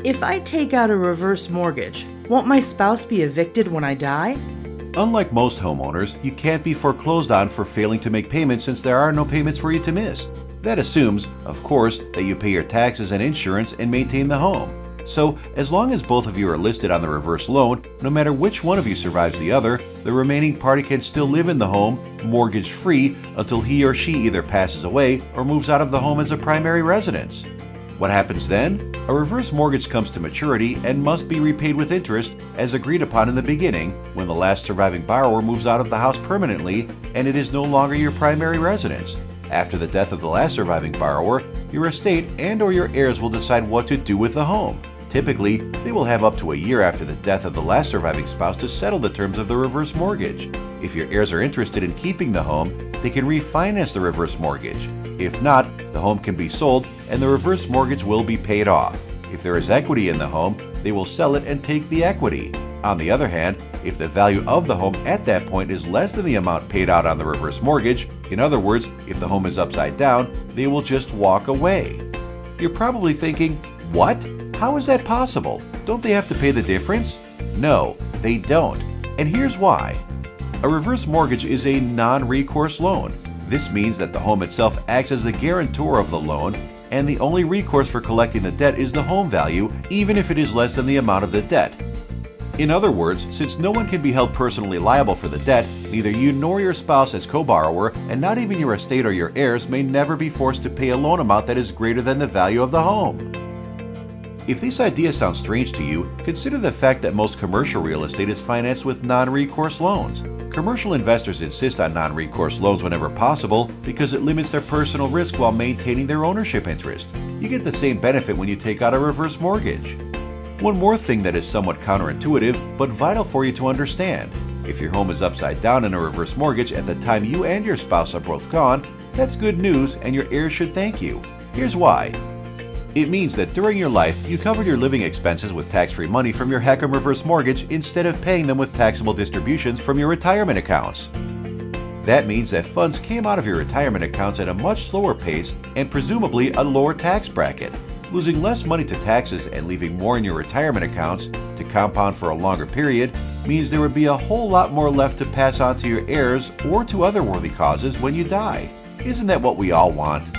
If I take out a reverse mortgage, won't my spouse be evicted when I die? Unlike most homeowners, you can't be foreclosed on for failing to make payments since there are no payments for you to miss. That assumes, of course, that you pay your taxes and insurance and maintain the home. So, as long as both of you are listed on the reverse loan, no matter which one of you survives the other, the remaining party can still live in the home, mortgage-free, until he or she either passes away or moves out of the home as a primary residence. What happens then? A reverse mortgage comes to maturity and must be repaid with interest as agreed upon in the beginning when the last surviving borrower moves out of the house permanently and it is no longer your primary residence. After the death of the last surviving borrower, your estate and/or your heirs will decide what to do with the home. Typically, they will have up to a year after the death of the last surviving spouse to settle the terms of the reverse mortgage. If your heirs are interested in keeping the home, they can refinance the reverse mortgage. If not, the home can be sold and the reverse mortgage will be paid off. If there is equity in the home, they will sell it and take the equity. On the other hand, if the value of the home at that point is less than the amount paid out on the reverse mortgage, in other words, if the home is upside down, they will just walk away. You're probably thinking, what? How is that possible? Don't they have to pay the difference? No, they don't. And here's why. A reverse mortgage is a non-recourse loan. This means that the home itself acts as the guarantor of the loan, and the only recourse for collecting the debt is the home value, even if it is less than the amount of the debt. In other words, since no one can be held personally liable for the debt, neither you nor your spouse as co-borrower, and not even your estate or your heirs, may never be forced to pay a loan amount that is greater than the value of the home. If this idea sounds strange to you, consider the fact that most commercial real estate is financed with non-recourse loans. Commercial investors insist on non-recourse loans whenever possible because it limits their personal risk while maintaining their ownership interest. You get the same benefit when you take out a reverse mortgage. One more thing that is somewhat counterintuitive, but vital for you to understand. If your home is upside down in a reverse mortgage at the time you and your spouse are both gone, that's good news and your heirs should thank you. Here's why. It means that during your life, you covered your living expenses with tax-free money from your HECM reverse mortgage instead of paying them with taxable distributions from your retirement accounts. That means that funds came out of your retirement accounts at a much slower pace and presumably a lower tax bracket. Losing less money to taxes and leaving more in your retirement accounts to compound for a longer period means there would be a whole lot more left to pass on to your heirs or to other worthy causes when you die. Isn't that what we all want?